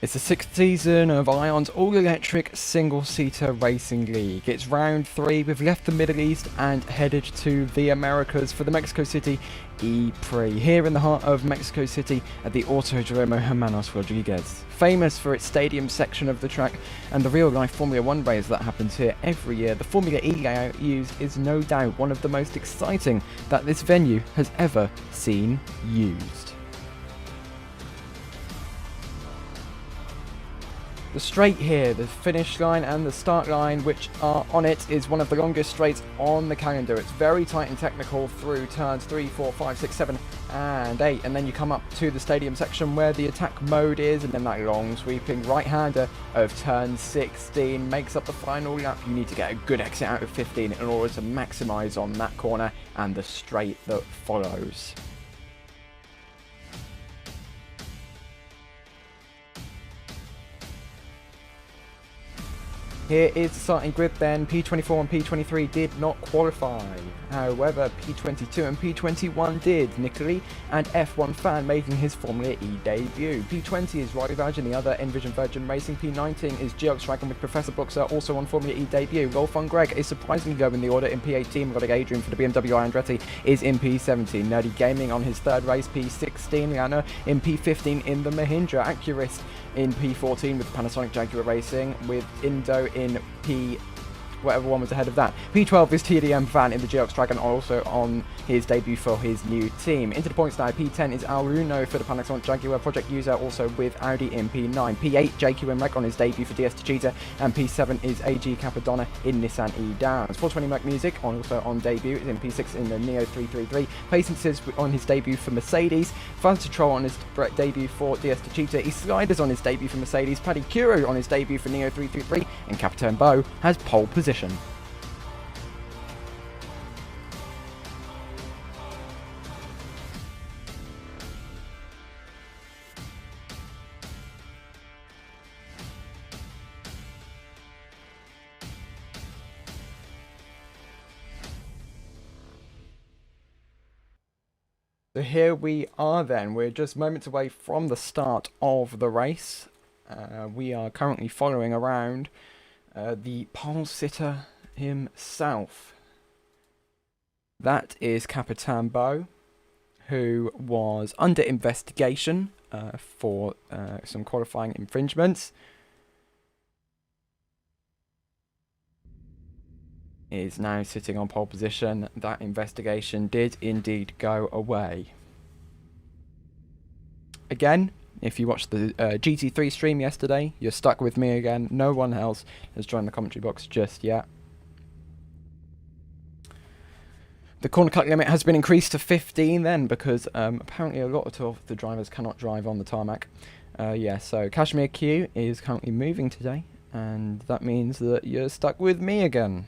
It's the sixth season of Ion's all-electric single-seater racing league. It's round 3. We've left the Middle East and headed to the Americas for the Mexico City ePRIX, here in the heart of Mexico City at the Autodromo Hermanos Rodriguez. Famous for its stadium section of the track and the real-life Formula 1 race that happens here every year, the Formula E layout used is no doubt one of the most exciting that this venue has ever seen used. The straight here, the finish line and the start line which are on it, is one of the longest straights on the calendar. It's very tight and technical through turns 3, 4, 5, 6, 7 and 8, and then you come up to the stadium section where the attack mode is, and then that long sweeping right-hander of turn 16 makes up the final lap. You need to get a good exit out of 15 in order to maximise on that corner and the straight that follows. Here is the starting grid then. P24 and P23 did not qualify. However, P22 and P21 did. Niccoli and F1 Fan making his Formula E debut. P20 is Riley Virgin, the other Envision Virgin Racing. P19 is Georg Dragon with Professor Boxer, also on Formula E debut. Rolf von Greg is surprisingly low in the order in P18. Melodic Adrian for the BMW Andretti is in P17. Nerdy Gaming on his third race, P16. Lana in P15 in the Mahindra. Accurist in P14 with Panasonic Jaguar Racing, with Indo in P... whatever one was ahead of that. P12 is TDM Van in the GX Dragon, also on his debut for his new team. Into the points now, P10 is Aruno for the Panasonic Jaguar Project User, also with Audi in P9. P8, JQM Rec on his debut for DS Techeetah, and P7 is AG Capadonna in Nissan E-Downs. 420 Mac Music, also on debut, is in P6 in the Neo 333. Patience is on his debut for Mercedes. Fuzz Troll on his debut for DS Techeetah. E Sliders on his debut for Mercedes. Paddy Kuro on his debut for Neo 333, and Capitan Bo has pole position. So here we are then, we're just moments away from the start of the race. We are currently following around the pole sitter himself. That is Capitan Bo, who was under investigation for some qualifying infringements. Is now sitting on pole position. That investigation did indeed go away. Again, if you watched the GT3 stream yesterday, you're stuck with me again. No one else has joined the commentary box just yet. The corner cut limit has been increased to 15 then, because apparently a lot of the drivers cannot drive on the tarmac. Yeah, so Kashmir Q is currently moving today, and that means that you're stuck with me again.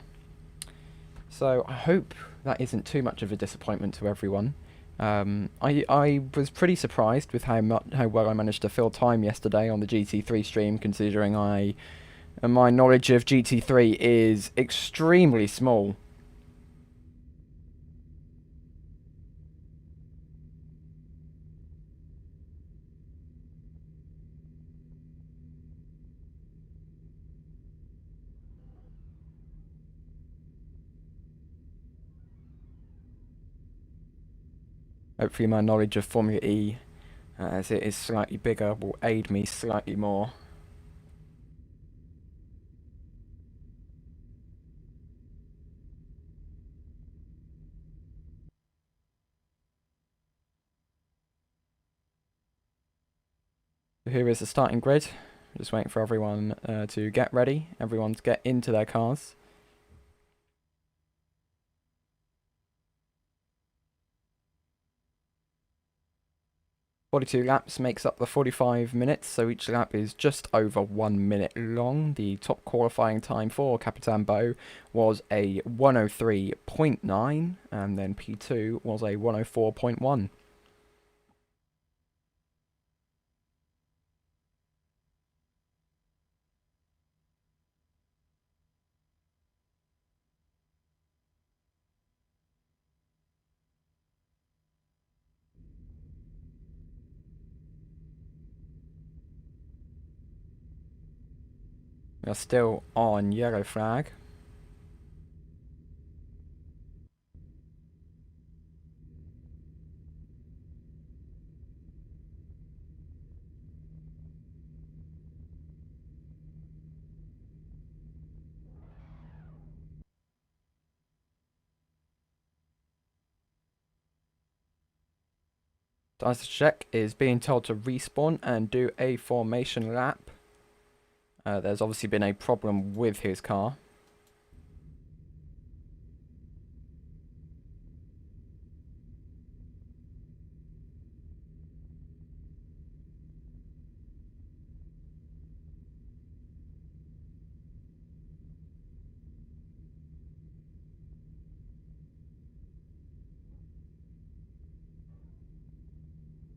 So I hope that isn't too much of a disappointment to everyone. I was pretty surprised with how well I managed to fill time yesterday on the GT3 stream, considering my knowledge of GT3 is extremely small. Hopefully my knowledge of Formula E, as it is slightly bigger, will aid me slightly more. Here is the starting grid. Just waiting for everyone to get ready, everyone to get into their cars. "42 laps makes up the 45 minutes, so each lap is just over 1 minute long. The top qualifying time for Capitan Bo was a 103.9, and then P2 was a 104.1. We are still on yellow flag. Check is being told to respawn and do a formation lap. There's obviously been a problem with his car.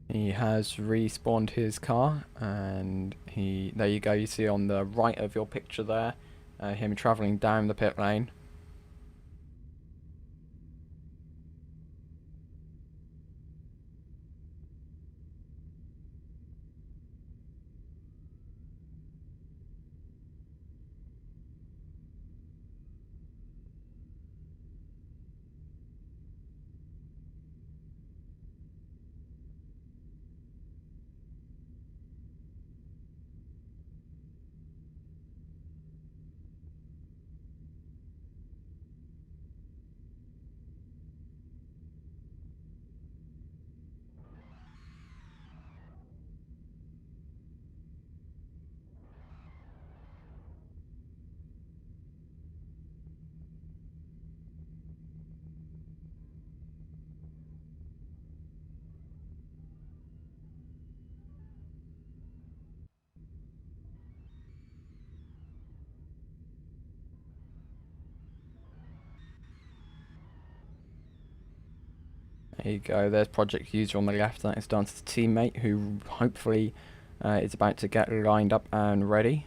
He has respawned his car, and there you go, you see on the right of your picture there, him travelling down the pit lane. There you go, there's Project User on the left, that is Dance's teammate, who hopefully is about to get lined up and ready.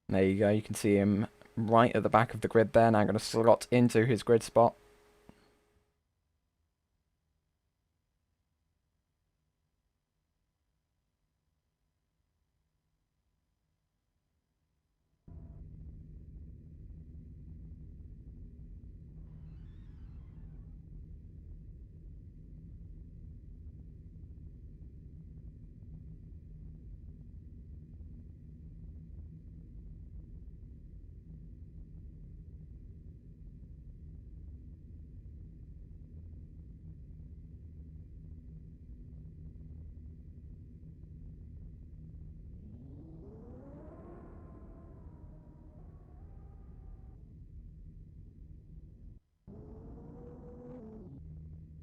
There you go, you can see him right at the back of the grid there, now going to slot into his grid spot.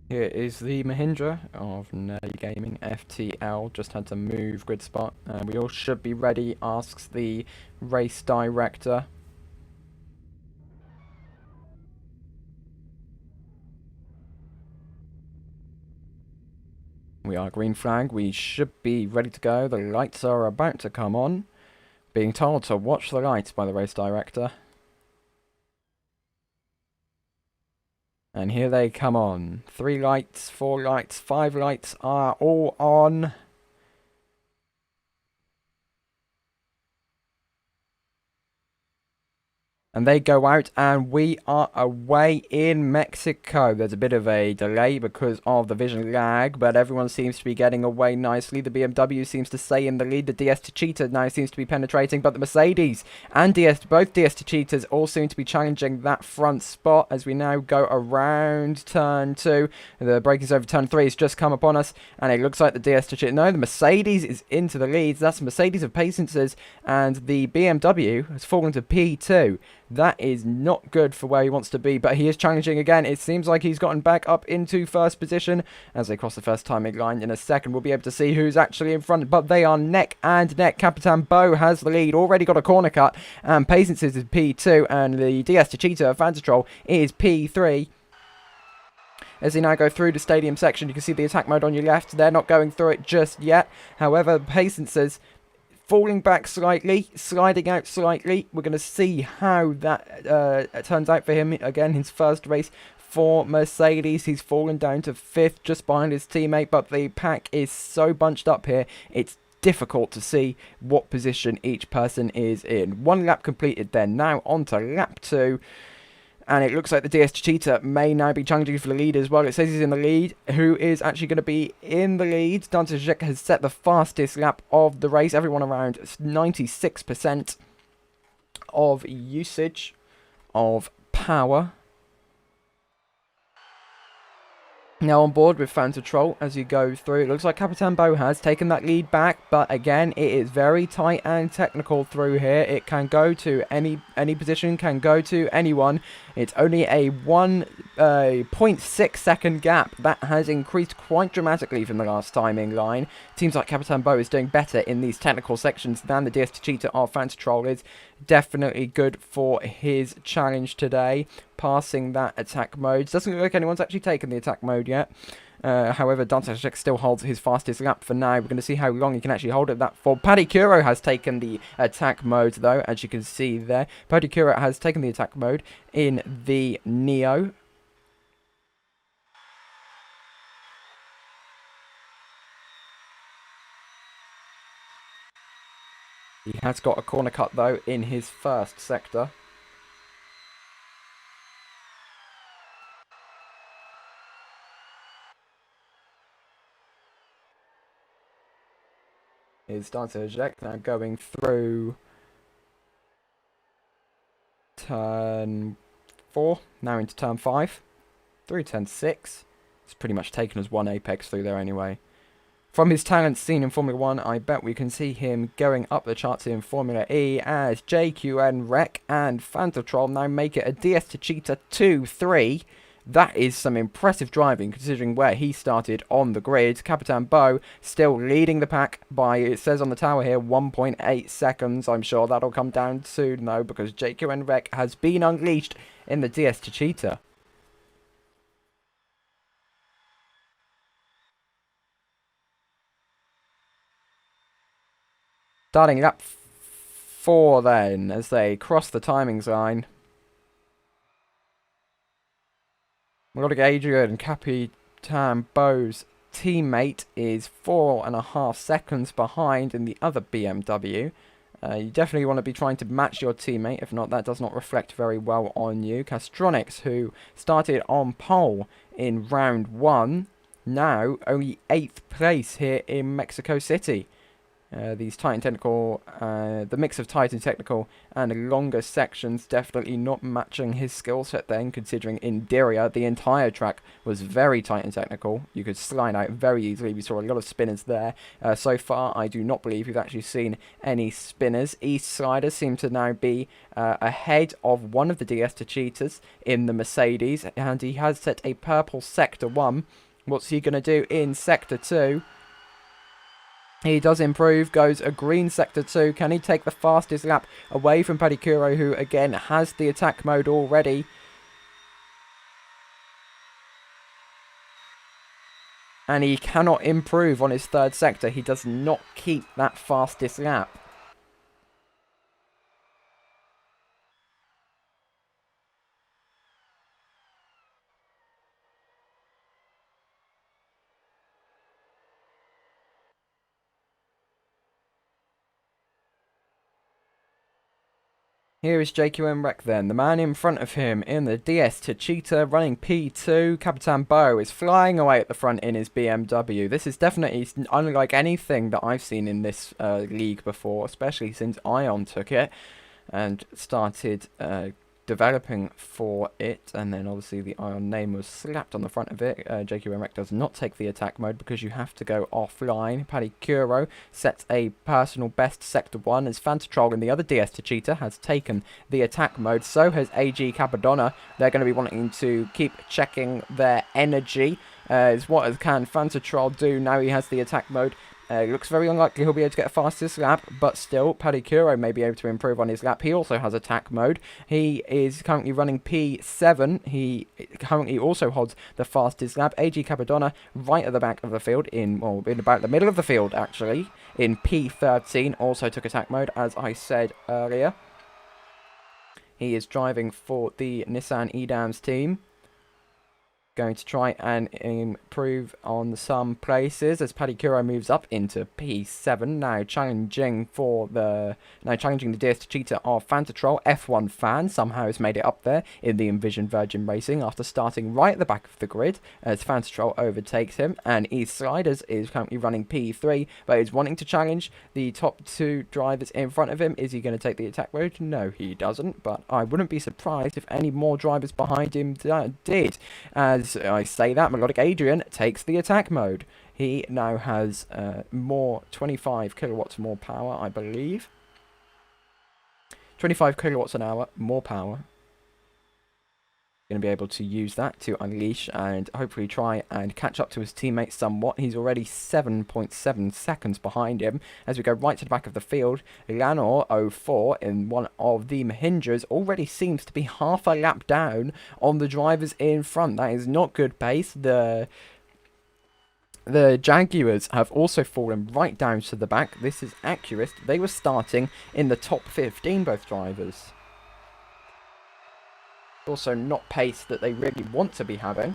Here is the Mahindra of Nerdy Gaming, FTL, just had to move grid spot. We all should be ready, asks the race director. We are green flag, we should be ready to go, the lights are about to come on. Being told to watch the lights by the race director. And here they come on. 3 lights, 4 lights, 5 lights are all on. And they go out, and we are away in Mexico. There's a bit of a delay because of the vision lag, but everyone seems to be getting away nicely. The BMW seems to stay in the lead. The DS Cheetah now seems to be penetrating, but the Mercedes and both DS Cheetahs all seem to be challenging that front spot as we now go around turn 2. The braking over turn 3 has just come upon us, and it looks like the DS Cheetah. No, the Mercedes is into the leads. That's the Mercedes of Patiences, and the BMW has fallen to P2. That is not good for where he wants to be, but he is challenging again. It seems like he's gotten back up into first position as they cross the first timing line. In a second, we'll be able to see who's actually in front, but they are neck and neck. Capitan Bo has the lead, already got a corner cut, and Patience is P2, and the DS Cheetah of Fantatrol is P3. As they now go through the stadium section, you can see the attack mode on your left. They're not going through it just yet. However, Patience's falling back slightly, sliding out slightly. We're going to see how that turns out for him. Again, his first race for Mercedes. He's fallen down to 5th, just behind his teammate, but the pack is so bunched up here, it's difficult to see what position each person is in. 1 lap completed then. Now on to lap 2. And it looks like the DS Cheetah may now be challenging for the lead as well. It says he's in the lead. Who is actually going to be in the lead? Dante has set the fastest lap of the race. Everyone around 96% of usage of power. Now on board with Fan Control as you go through. It looks like Capitan Bo has taken that lead back, but again, it is very tight and technical through here. It can go to any position, can go to anyone. It's only a 1.6 second gap. That has increased quite dramatically from the last timing line. Seems like Capitan Bo is doing better in these technical sections than the DS Cheetah of Fan Control is. Definitely good for his challenge today. Passing that attack mode. Doesn't look like anyone's actually taken the attack mode yet. However, Dante still holds his fastest lap for now. We're going to see how long he can actually hold it that for. Paddy Kuro has taken the attack mode, though, as you can see there. Paddy Kuro has taken the attack mode in the Neo. He has got a corner cut, though, in his first sector. Is Dante now going through turn 4, now into turn 5, through turn 6. It's pretty much taken as one apex through there anyway. From his talents seen in Formula 1, I bet we can see him going up the charts in Formula E as JQN Rec and Fantatrol now make it a DS to Cheetah 2-3. That is some impressive driving considering where he started on the grid. Capitan Bo still leading the pack by, it says on the tower here, 1.8 seconds. I'm sure that'll come down soon though because JQN Rec has been unleashed in the DS to Cheetah. Starting lap 4 then as they cross the timings line. We've got Adrian Capitan Bo's teammate is 4.5 seconds behind in the other BMW. You definitely want to be trying to match your teammate. If not, that does not reflect very well on you. Castronics, who started on pole in round 1, now only 8th place here in Mexico City. These tight and technical, the mix of tight and technical and longer sections definitely not matching his skill set then, considering in Diria the entire track was very tight and technical. You could slide out very easily. We saw a lot of spinners there. So far, I do not believe we've actually seen any spinners. East Sliders seem to now be ahead of one of the DS to Cheetahs in the Mercedes, and he has set a purple Sector 1. What's he going to do in Sector 2? He does improve, goes a green Sector 2. Can he take the fastest lap away from Paddy Kuro, who again has the attack mode already? And he cannot improve on his third sector. He does not keep that fastest lap. Here is JQM Rec then, the man in front of him in the DS to Cheetah running P2. Capitan Bo is flying away at the front in his BMW. This is definitely unlike anything that I've seen in this league before, especially since Ion took it and started developing for it, and then obviously the Ion name was slapped on the front of it. JQM Rec does not take the attack mode because you have to go offline. Paddy Kuro sets a personal best Sector 1 as Fantatrol in the other DS to Cheetah has taken the attack mode. So has AG Capadonna. They're going to be wanting to keep checking their energy. Is what can Fantatrol do now he has the attack mode? It looks very unlikely he'll be able to get a fastest lap, but still, Paddy Kuro may be able to improve on his lap. He also has attack mode. He is currently running P7. He currently also holds the fastest lap. AG Capadonna right at the back of the field, in about the middle of the field, actually, in P13, also took attack mode, as I said earlier. He is driving for the Nissan Edams team. going to try and improve on some places as Padikuro moves up into P7, now challenging the Dearest Cheetah of Fantatrol. F1 Fan somehow has made it up there in the Envision Virgin Racing after starting right at the back of the grid as Fantatrol overtakes him, and East Sliders is currently running P3 but is wanting to challenge the top 2 drivers in front of him. Is he going to take the attack mode? No, he doesn't, but I wouldn't be surprised if any more drivers behind him did. As I say that, Melodic Adrian takes the attack mode. He now has 25 kilowatts more power, I believe. 25 kilowatts an hour, more power. Going to be able to use that to unleash and hopefully try and catch up to his teammates somewhat. He's already 7.7 seconds behind him. As we go right to the back of the field, Lanor 04 in one of the Mahindras already seems to be half a lap down on the drivers in front. That is not good pace. The Jaguars have also fallen right down to the back. This is accurate. They were starting in the top 15, both drivers. Also not pace that they really want to be having.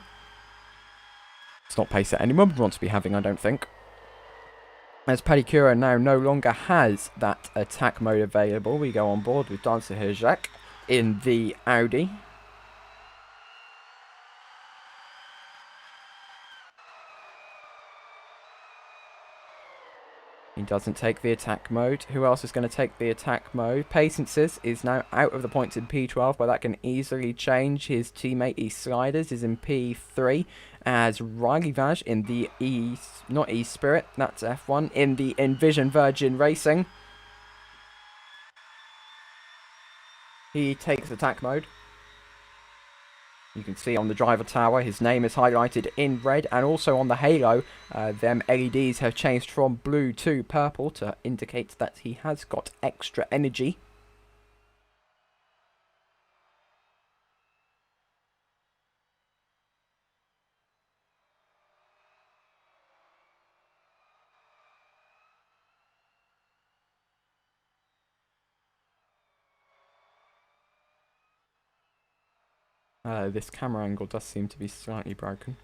It's not pace that anyone would want to be having, I don't think. As Padikuro now no longer has that attack mode available, we go on board with Dancer Hirjak in the Audi. He doesn't take the attack mode. Who else is going to take the attack mode? Patiences is now out of the points in P12, but that can easily change. His teammate East Sliders is in P3, as Riley Vaj in the not E-Spirit, that's F1, in the Envision Virgin Racing. He takes attack mode. You can see on the driver tower, his name is highlighted in red, and also on the halo, them LEDs have changed from blue to purple to indicate that he has got extra energy. This camera angle does seem to be slightly broken.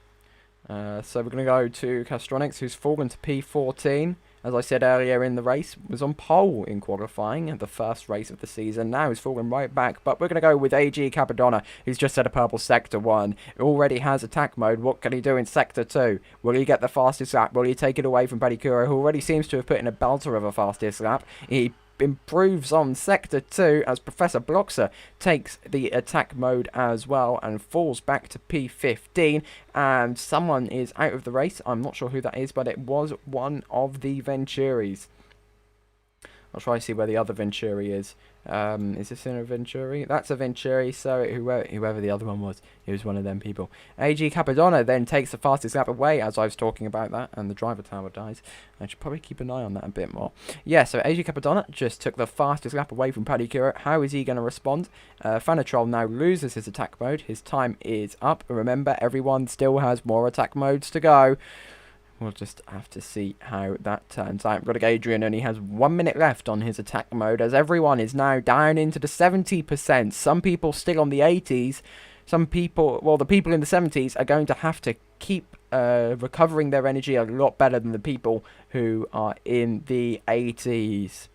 So we're going to go to Castronics, who's fallen to P14. As I said earlier in the race, was on pole in qualifying at the first race of the season. Now he's fallen right back, but we're going to go with AG Capadonna, who's just set a purple Sector 1. Already has attack mode. What can he do in Sector 2? Will he get the fastest lap? Will he take it away from Padikuro, who already seems to have put in a belter of a fastest lap? He improves on Sector 2 as Professor Bloxer takes the attack mode as well and falls back to P15, and someone is out of the race. I'm not sure who that is, but it was one of the Venturis. I'll try to see where the other Venturi is. Is this in a Venturi? That's a Venturi, so whoever the other one was, he was one of them people. AG Capadonna then takes the fastest lap away, as I was talking about that, and the driver tower dies. I should probably keep an eye on that a bit more. Yeah, so AG Capadonna just took the fastest lap away from Padikuro. How is he going to respond? Fanatrol now loses his attack mode. His time is up. Remember, everyone still has more attack modes to go. We'll just have to see how that turns out. Melodic Adrian only has 1 minute left on his attack mode, as everyone is now down into the 70%. Some people still on the 80s. Some people, well, the people in the 70s are going to have to keep recovering their energy a lot better than the people who are in the 80s.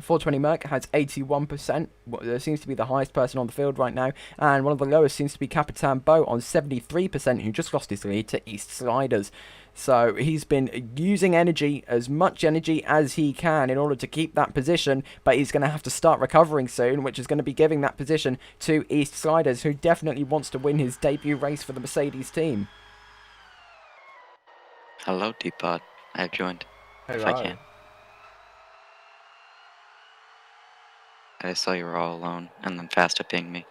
420 Merc has 81%. There seems to be the highest person on the field right now, and one of the lowest seems to be Capitan Bo on 73%, who just lost his lead to East Sliders. So he's been using energy, as much energy as he can, in order to keep that position, but he's going to have to start recovering soon, which is going to be giving that position to East Sliders, who definitely wants to win his debut race for the Mercedes team. Hello, D-Pod. I've joined. Hello. If I can. I saw you were all alone, and then Fasta pinged me.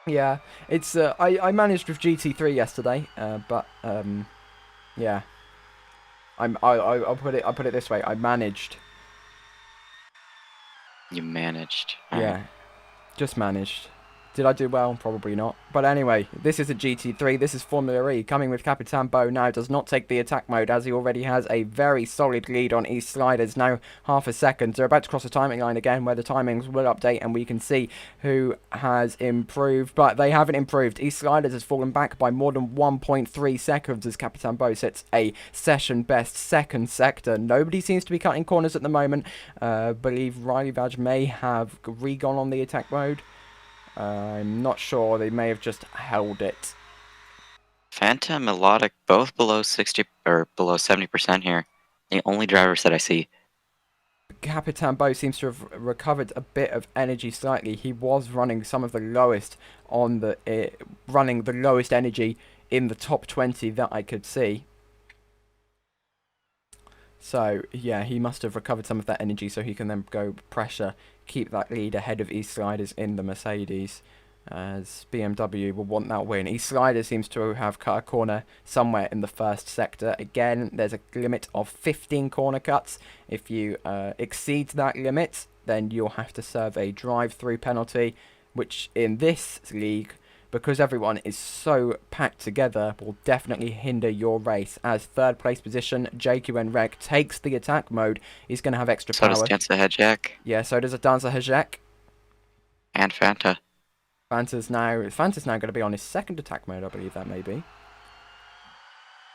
Yeah, it's I managed with GT3 yesterday, but yeah, I'll put it this way. I managed. You managed. Yeah, just managed. Did I do well? Probably not. But anyway, this is a GT3. This is Formula E. Coming with Capitan Bo now does not take the attack mode as he already has a very solid lead on East Sliders. Now half a second. They're about to cross the timing line again where the timings will update and we can see who has improved. But they haven't improved. East Sliders has fallen back by more than 1.3 seconds as Capitan Bo sets a session best second sector. Nobody seems to be cutting corners at the moment. Believe Riley Badge may have re-gone on the attack mode. I'm not sure. They may have just held it. Fanta and Melodic both below 60 or below 70% here. The only drivers that I see. Capitan Bo seems to have recovered a bit of energy slightly. He was running some of the lowest on the running the lowest energy in the top 20 that I could see. So yeah, he must have recovered some of that energy so he can then go pressure, keep that lead ahead of East Sliders in the Mercedes, as BMW will want that win. East Sliders seems to have cut a corner somewhere in the first sector. Again, there's a limit of 15 corner cuts. If you exceed that limit, then you'll have to serve a drive-through penalty, which in this league, because everyone is so packed together, will definitely hinder your race. As third place position, JQN Reg takes the attack mode. He's going to have extra power. So does Dancer Hedjack. Yeah, so does a Dancer Hajek. And Fanta. Fanta's now going to be on his second attack mode, I believe that may be.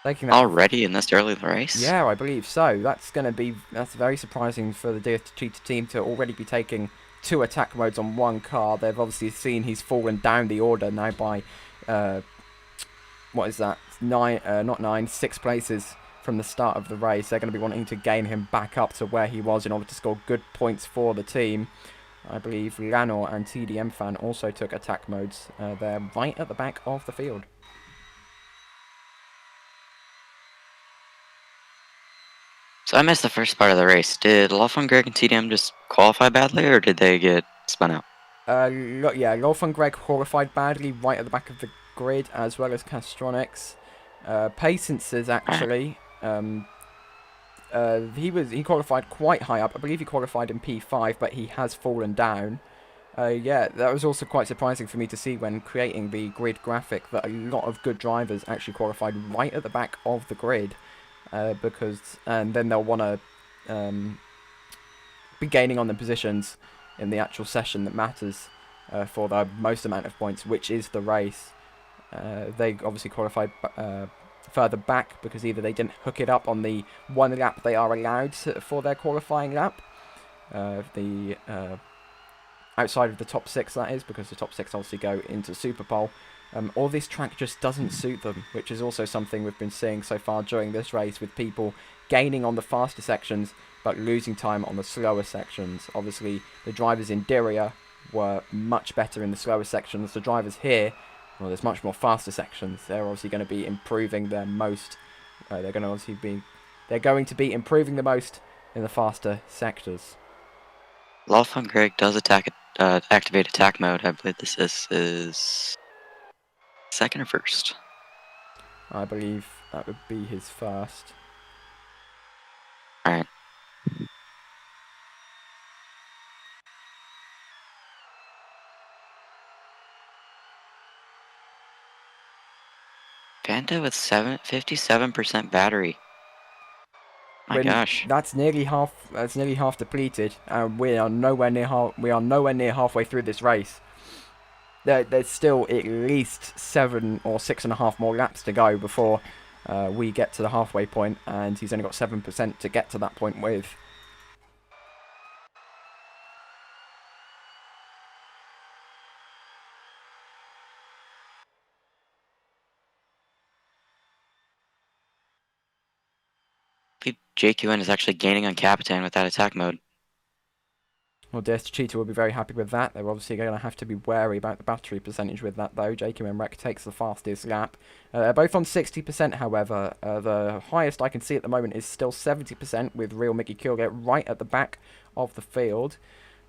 Already in this early race? Yeah, I believe so. That's very surprising for the DS Cheetah team to already be taking 2 attack modes on one car. They've obviously seen he's fallen down the order now by what is that? 6 places from the start of the race. They're going to be wanting to gain him back up to where he was in order to score good points for the team. I believe Lanor and TDM Fan also took attack modes. They're right at the back of the field. So I missed the first part of the race. Did Lofon, Greg, and TDM just qualify badly, or did they get spun out? Yeah, Lofon Greg qualified badly right at the back of the grid, as well as Castronics. Patiences actually. He qualified quite high up. I believe he qualified in P5, but he has fallen down. Yeah, that was also quite surprising for me to see when creating the grid graphic that a lot of good drivers actually qualified right at the back of the grid. And then they'll want to be gaining on the positions in the actual session that matters for the most amount of points, which is the race. They obviously qualified further back because either they didn't hook it up on the one lap they are allowed for their qualifying lap, outside of the top 6 that is, because the top 6 obviously go into Superpole. Or this track just doesn't suit them, which is also something we've been seeing so far during this race, with people gaining on the faster sections but losing time on the slower sections. Obviously, the drivers in Diriyah were much better in the slower sections. The drivers here, well, there's much more faster sections. They're obviously going to be improving their most. They're going to be improving the most in the faster sectors. Lofon Greg does activate attack mode. I believe this is second or first? I believe that would be his first. Alright. Fanta with 57% battery. My gosh. That's nearly half. That's nearly half depleted, and we are nowhere near halfway through this race. There's still at least 7 or 6.5 more laps to go before we get to the halfway point, and he's only got 7% to get to that point with. JQN is actually gaining on Capitan with that attack mode. Well, DS Cheetah will be very happy with that. They're obviously going to have to be wary about the battery percentage with that, though. JQN Rec takes the fastest lap. They're both on 60%, however. The highest I can see at the moment is still 70%, with Real Mickey Kilgate right at the back of the field.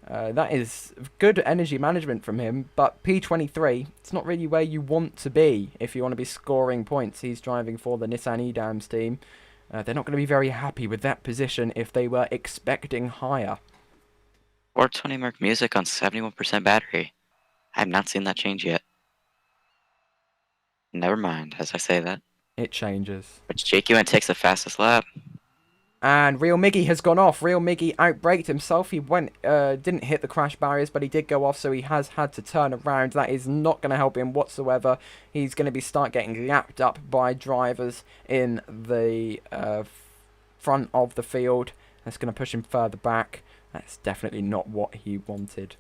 That is good energy management from him, but P23, it's not really where you want to be if you want to be scoring points. He's driving for the Nissan Edams team. They're not going to be very happy with that position if they were expecting higher. 420 Mark Music on 71% battery. I have not seen that change yet. Never mind, as I say that. It changes. But JQN takes the fastest lap. And Real Miggy has gone off. Real Miggy outbraked himself. He didn't hit the crash barriers, but he did go off, so he has had to turn around. That is not going to help him whatsoever. He's going to start getting lapped up by drivers in the front of the field. That's going to push him further back. That's definitely not what he wanted.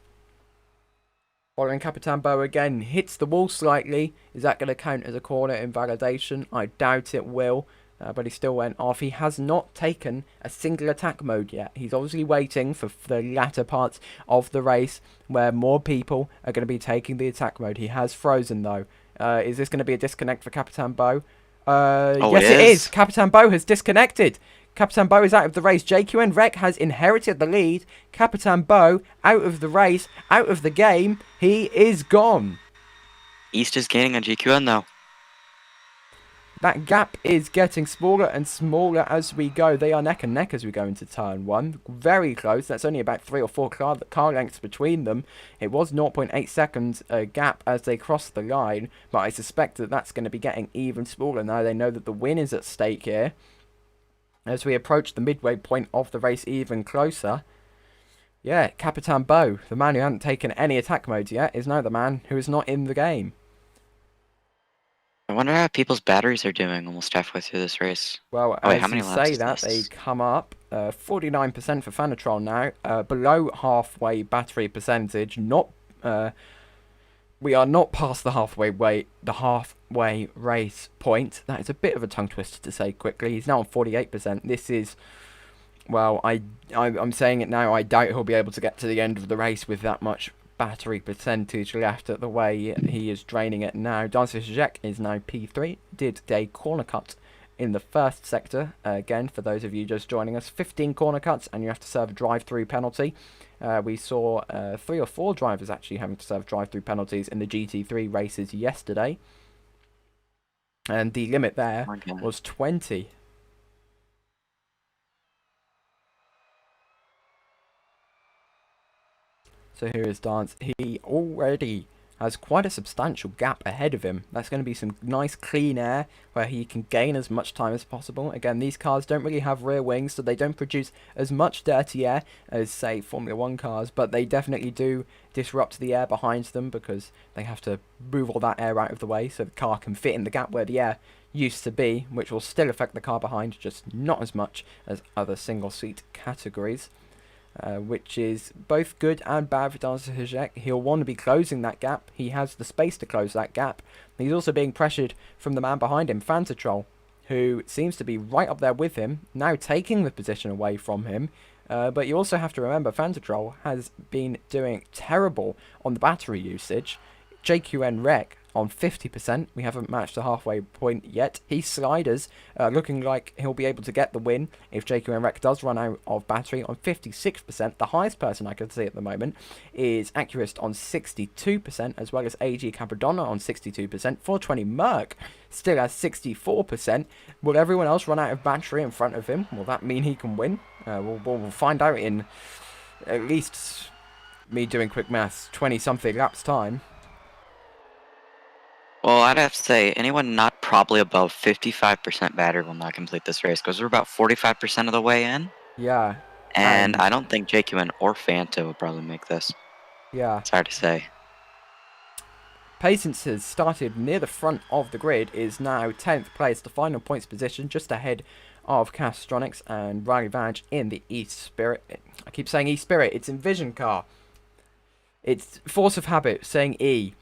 Following Capitan Bo again, hits the wall slightly. Is that going to count as a corner invalidation? I doubt it will. But he still went off. He has not taken a single attack mode yet. He's obviously waiting for the latter parts of the race where more people are going to be taking the attack mode. He has frozen though. Is this going to be a disconnect for Capitan Bo? Yes, it is. Capitan Bo has disconnected. Capitan Bo is out of the race. JQN Rec has inherited the lead. Capitan Bo out of the race, out of the game. He is gone. East is gaining on GQN though. That gap is getting smaller and smaller as we go. They are neck and neck as we go into turn 1. Very close. That's only about 3 or 4 car lengths between them. It was 0.8 seconds gap as they crossed the line, but I suspect that that's going to be getting even smaller now. They know that the win is at stake here. As we approach the midway point of the race even closer. Yeah, Capitan Bo, the man who hadn't taken any attack modes yet, is now the man who is not in the game. I wonder how people's batteries are doing almost halfway through this race. Well, oh, wait, as how many you laps say that, they come up 49% for Fanatron now, below halfway battery percentage. Not, we are not past the halfway race point. That is a bit of a tongue twister to say quickly. He's now on 48%. This is, well, I'm saying it now. I doubt he'll be able to get to the end of the race with that much battery percentage left at the way he is draining it now. Dancer Zizek is now P3. Did a corner cut in the first sector. Again, for those of you just joining us, 15 corner cuts and you have to serve a drive-through penalty. We saw 3 or 4 drivers actually having to serve drive-through penalties in the GT3 races yesterday. And the limit there was 20. So here is Dance. He already has quite a substantial gap ahead of him. That's going to be some nice clean air where he can gain as much time as possible. Again, these cars don't really have rear wings, so they don't produce as much dirty air as, say, Formula 1 cars, but they definitely do disrupt the air behind them because they have to move all that air out of the way so the car can fit in the gap where the air used to be, which will still affect the car behind, just not as much as other single-seat categories. Which is both good and bad for Dancer Hijek. He'll want to be closing that gap. He has the space to close that gap. He's also being pressured from the man behind him, Fantatrol, who seems to be right up there with him, now taking the position away from him. But you also have to remember Fantatrol has been doing terrible on the battery usage. JQN Rec on 50%. We haven't matched the halfway point yet. He's Sliders, looking like he'll be able to get the win if JQN Rec does run out of battery on 56%. The highest person I can see at the moment is Accurist on 62%, as well as AG Capradonna on 62%. 420 Merc still has 64%. Will everyone else run out of battery in front of him? Will that mean he can win? We'll find out in at least, me doing quick maths, 20-something laps time. Well, I'd have to say, anyone not probably above 55% battery will not complete this race, because we're about 45% of the way in. Yeah. And I don't think JQN or Fanta will probably make this. Yeah. It's hard to say. Patience has started near the front of the grid, is now 10th place, the final points position, just ahead of Castronics and Riley Vange in the eSpirit. I keep saying eSpirit, it's Envision car. It's force of habit, saying E.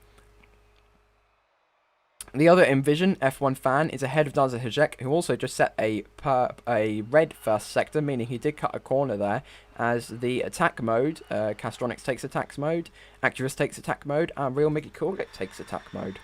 The other Envision F1 fan is ahead of Danza Hijek, who also just set a red first sector, meaning he did cut a corner there. As the attack mode, Castronics takes attack mode, Acurus takes attack mode, and Real Mickey Corlick takes attack mode.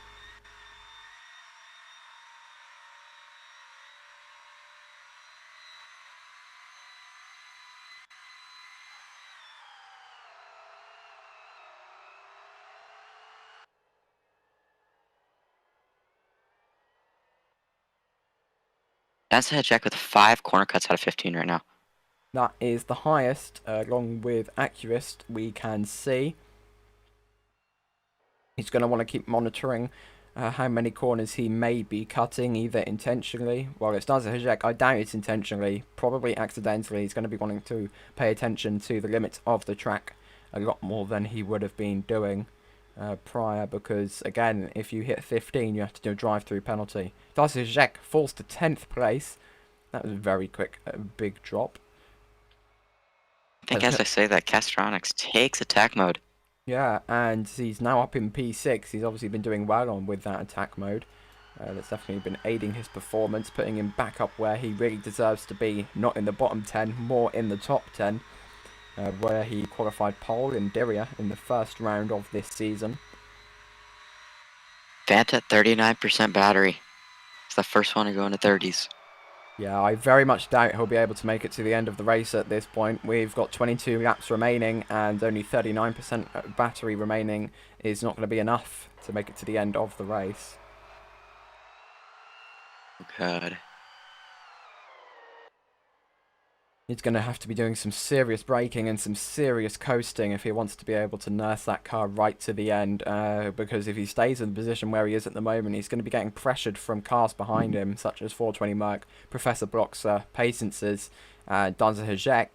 That's a head check with 5 corner cuts out of 15 right now. That is the highest, along with Accurist, we can see. He's going to want to keep monitoring how many corners he may be cutting, either intentionally. Well, it's Dazahajek, I doubt it's intentionally, probably accidentally. He's going to be wanting to pay attention to the limits of the track a lot more than he would have been doing prior, because, again, if you hit 15, you have to do a drive-through penalty. Dazahajek falls to 10th place. That was very quick, a big drop. I think as I say that, Castronix takes attack mode. Yeah, and he's now up in P6. He's obviously been doing well on with that attack mode. That's definitely been aiding his performance, putting him back up where he really deserves to be. Not in the bottom 10, more in the top 10, where he qualified pole in Diriyah in the first round of this season. Fanta 39% battery. It's the first one to go into 30s. Yeah, I very much doubt he'll be able to make it to the end of the race at this point. We've got 22 laps remaining and only 39% battery remaining is not going to be enough to make it to the end of the race. Oh god. He's going to have to be doing some serious braking and some serious coasting if he wants to be able to nurse that car right to the end, because if he stays in the position where he is at the moment, he's going to be getting pressured from cars behind him, such as 420 Merc, Professor Bloxer, Pacences, Danzahajek,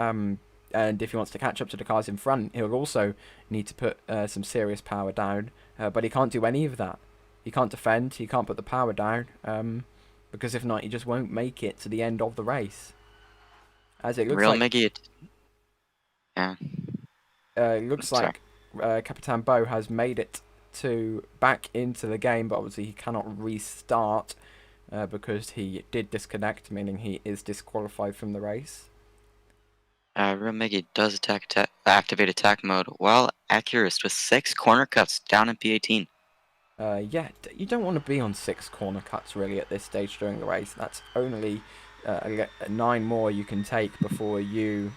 and if he wants to catch up to the cars in front, he'll also need to put some serious power down, but he can't do any of that. He can't defend, he can't put the power down, because if not, he just won't make it to the end of the race. As it looks Real like, Miggy. Yeah. it looks like Capitan Bo has made it to back into the game, but obviously he cannot restart because he did disconnect, meaning he is disqualified from the race. Real Miggy does activate attack mode while Accurist with 6 corner cuts down in P18. Yeah, you don't want to be on 6 corner cuts really at this stage during the race. That's only 9 more you can take before you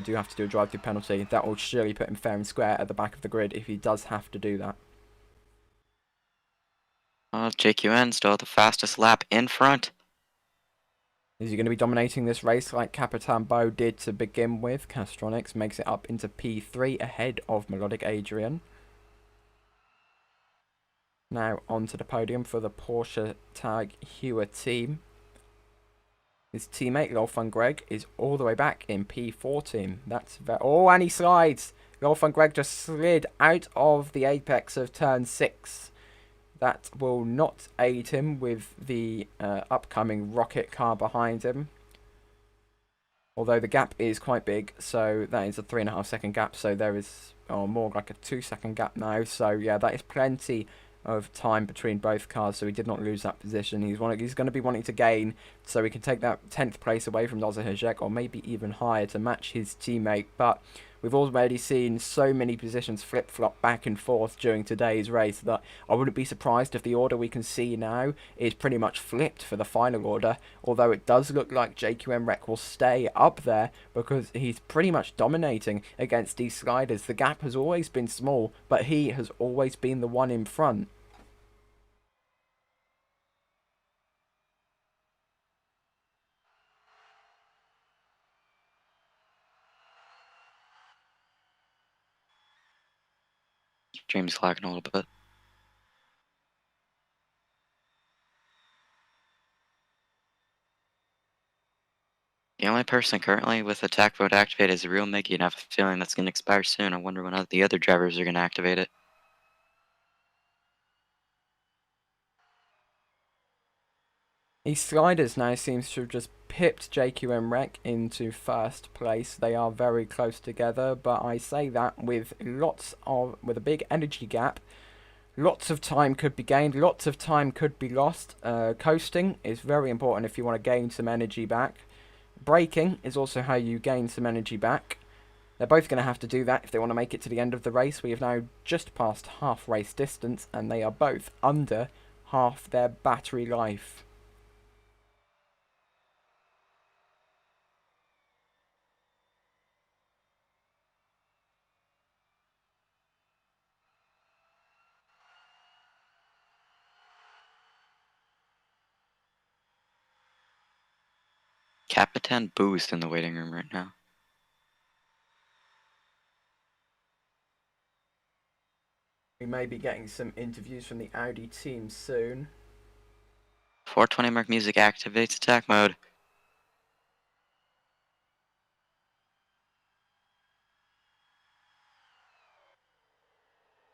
do have to do a drive-through penalty. That will surely put him fair and square at the back of the grid if he does have to do that. JQN still the fastest lap in front. Is he going to be dominating this race like Capitan Bo did to begin with? Castronix makes it up into P3 ahead of Melodic Adrian. Now onto the podium for the Porsche Tag Heuer team. His teammate Lolfun Greg is all the way back in P14. That's oh, and he slides. Lolfun Greg just slid out of the apex of turn 6. That will not aid him with the upcoming rocket car behind him. Although the gap is quite big, so that is a 3.5 second gap. So there is more like a 2 second gap now. So yeah, that is plenty of time between both cars, so he did not lose that position. He's going to be wanting to gain, so he can take that 10th place away from Dazahajek, or maybe even higher to match his teammate. But we've already seen so many positions flip-flop back and forth during today's race that I wouldn't be surprised if the order we can see now is pretty much flipped for the final order, although it does look like JQM Rec will stay up there because he's pretty much dominating against these sliders. The gap has always been small, but he has always been the one in front. Stream's lagging a little bit. The only person currently with attack mode activated is Real Miggy, and I have a feeling that's going to expire soon. I wonder when the other drivers are going to activate it. These sliders now seems to have just pipped JQM Rec into first place. They are very close together, but I say that with a big energy gap. Lots of time could be gained, lots of time could be lost. Coasting is very important if you want to gain some energy back. Braking is also how you gain some energy back. They're both going to have to do that if they want to make it to the end of the race. We have now just passed half race distance, and they are both under half their battery life. Capitan Boost in the waiting room right now. We may be getting some interviews from the Audi team soon. 420 mark music activates attack mode.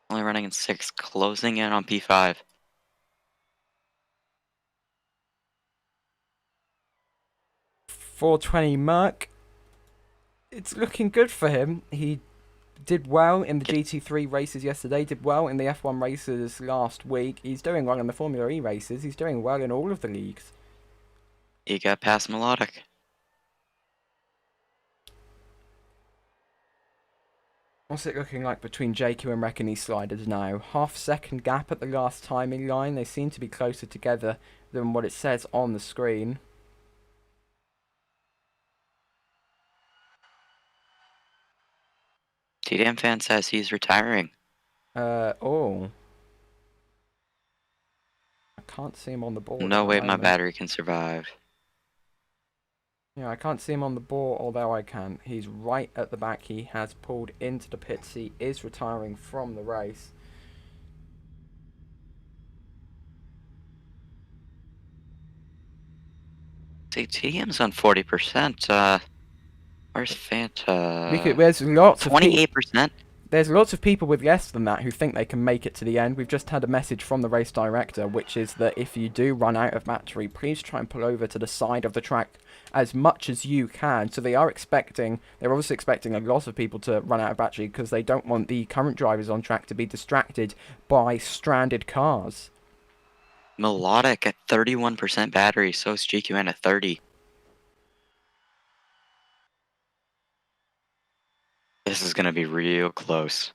Only running in 6, closing in on P5. .420 Merc. It's looking good for him. He did well in the GT3 races yesterday, did well in the F1 races last week. He's doing well in the Formula E races. He's doing well in all of the leagues. He got past Melodic. What's it looking like between JQ and Wreck and these sliders now? Half-second gap at the last timing line. They seem to be closer together than what it says on the screen. TDM fan says he's retiring. Oh. I can't see him on the board. No at the way my moment. battery can survive. Yeah, I can't see him on the board, although I can. He's right at the back. He has pulled into the pits. He is retiring from the race. See, TDM's on 40%. Where's Fanta? There's lots of 28%? There's lots of people with less than that who think they can make it to the end. We've just had a message from the race director, which is that if you do run out of battery, please try and pull over to the side of the track as much as you can. So they're obviously expecting a lot of people to run out of battery because they don't want the current drivers on track to be distracted by stranded cars. Melodic at 31% battery, so is GQN at 30. This is gonna be real close.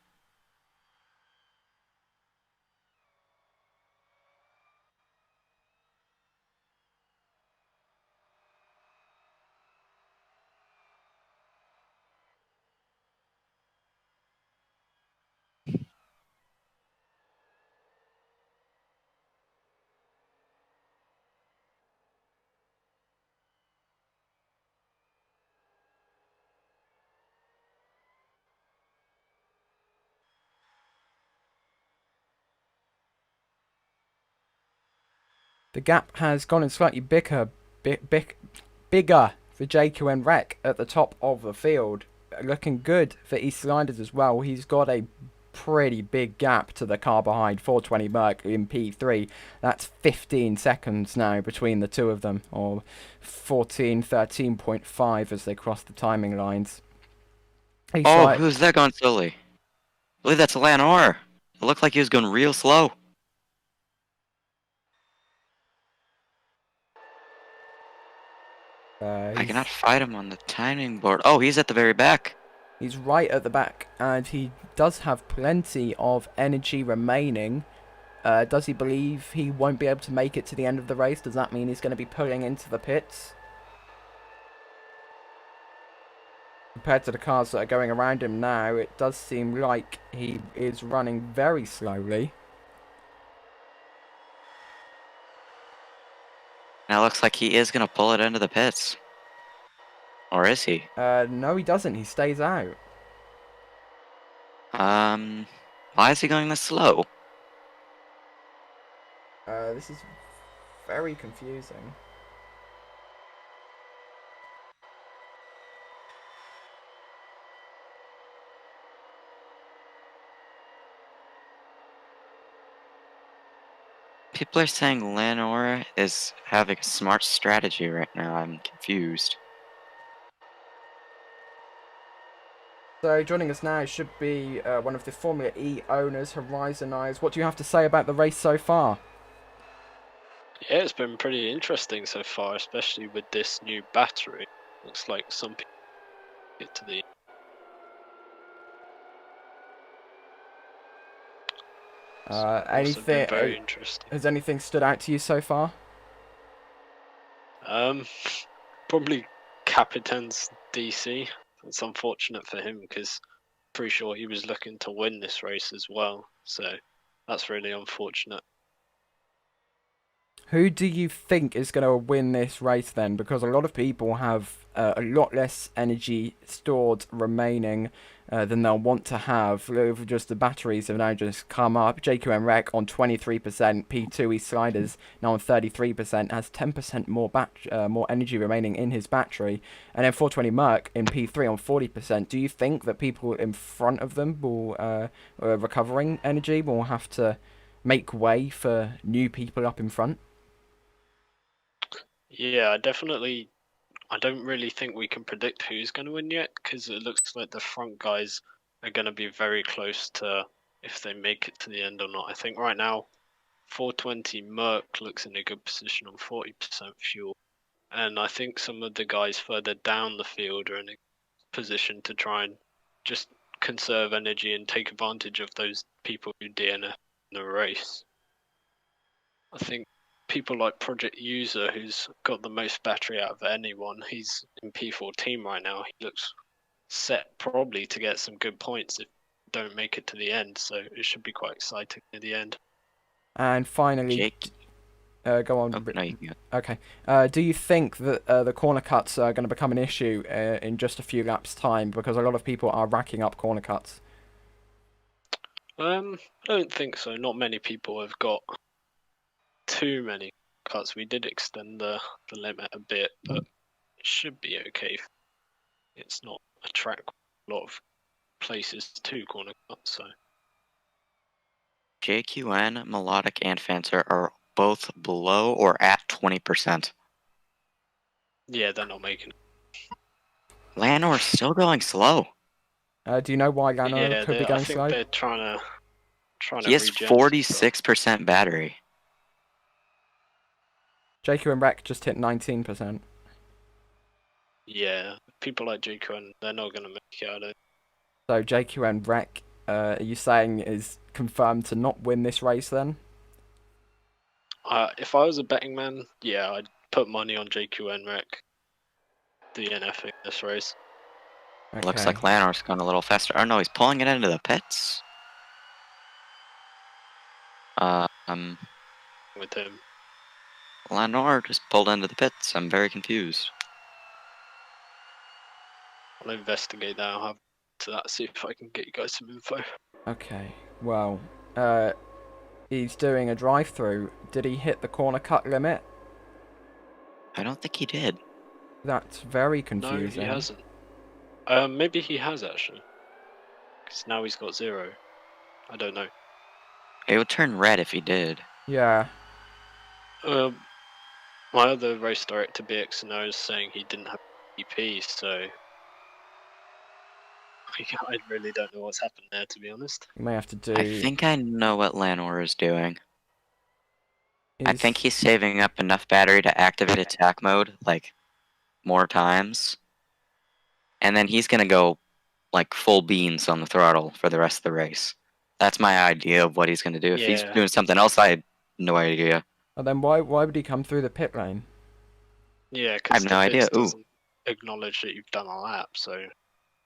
The gap has gone in slightly bigger for JQ and Rec at the top of the field. Looking good for East Sliders as well. He's got a pretty big gap to the car behind 420 Merc in P3. That's 15 seconds now between the two of them, or 13.5 as they cross the timing lines. Who's that going slowly? I believe that's Lanor. It looked like he was going real slow. I cannot fight him on the timing board. Oh, he's at the very back. He's right at the back, and he does have plenty of energy remaining. Does he believe he won't be able to make it to the end of the race? Does that mean he's going to be pulling into the pits? Compared to the cars that are going around him now, it does seem like he is running very slowly. Now it looks like he is going to pull it into the pits. Or is he? No, he doesn't. He stays out. Why is he going this slow? This is very confusing. People are saying Lanor is having a smart strategy right now. I'm confused. So joining us now should be one of the Formula E owners, Horizon Eyes. What do you have to say about the race so far? Yeah, it's been pretty interesting so far, especially with this new battery. Looks like some people get to the anything very interesting. Has anything stood out to you so far? Probably Capitan's DC. It's unfortunate for him because pretty sure he was looking to win this race as well. So that's really unfortunate. Who do you think is going to win this race then? Because a lot of people have a lot less energy stored remaining than they'll want to have. Just the batteries have now just come up. JQM Rec on 23%, P2E Sliders now on 33%, has 10% more energy remaining in his battery. And then 420 Merc in P3 on 40%. Do you think that people in front of them will, recovering energy, will have to make way for new people up in front? Yeah, I don't really think we can predict who's going to win yet, because it looks like the front guys are going to be very close to if they make it to the end or not. I think right now, 420 Merc looks in a good position on 40% fuel, and I think some of the guys further down the field are in a position to try and just conserve energy and take advantage of those people who DNF in the race. I think people like Project User, who's got the most battery out of anyone, he's in P14 right now. He looks set probably to get some good points if don't make it to the end, so it should be quite exciting at the end. And finally, Jake. go on. Oh, no, you can go. Okay. Do you think that the corner cuts are going to become an issue in just a few laps' time? Because a lot of people are racking up corner cuts. I don't think so. Not many people have got too many cuts. We did extend the limit a bit, but it should be okay. It's not a track with a lot of places to corner cut, so. JQN, Melodic, and Fencer are both below or at 20%. Yeah, they're not making it. Lanor's still going slow. Do you know why Lano could be going I think slow? they're trying to He has regen 46% battery. JQ and Rec just hit 19%. Yeah, people like JQN, they're not going to make it out of it. So JQ and Rec, are you saying is confirmed to not win this race then? If I was a betting man, yeah, I'd put money on JQN Rec DNFing this race. Okay. Looks like Lanor's gone a little faster. Oh no, he's pulling it into the pits. With him. Lanor just pulled into the pits. I'm very confused. I'll investigate that. I'll have to that, see if I can get you guys some info. Okay. Well, he's doing a drive-through. Did he hit the corner cut limit? I don't think he did. That's very No, confusing. he hasn't. Maybe he has actually. Because now he's got 0. I don't know. It would turn red if he did. Yeah. My other race director BXNO is saying he didn't have EP, so I really don't know what's happened there, to be honest. You may have to do. I think I know what Lanor is doing. I He's- think he's saving up enough battery to activate attack mode, like, more times. And then he's gonna go, like, full beans on the throttle for the rest of the race. That's my idea of what he's gonna do. If he's Yeah. doing something else, I have no idea. Well, then why would he come through the pit lane? Yeah, I have because no idea. Ooh. doesn't acknowledge that you've done a lap, so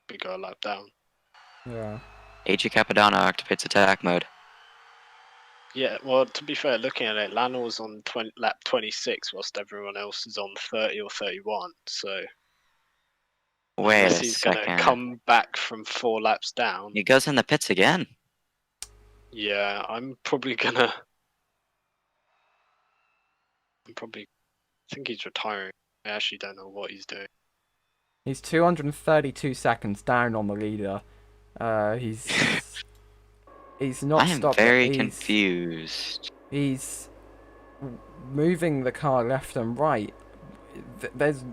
we go a lap down. Yeah. AG Capadonna activates attack mode. Yeah, well, to be fair, looking at it, Lanor's on lap 26, whilst everyone else is on 30 or 31. So Wait unless a he's second. gonna come back from 4 laps down, He goes in the pits again. yeah, I think he's retiring. I actually don't know what he's doing. He's 232 seconds down on the leader. He's not I am stopped. very confused. He's moving the car left and right. There's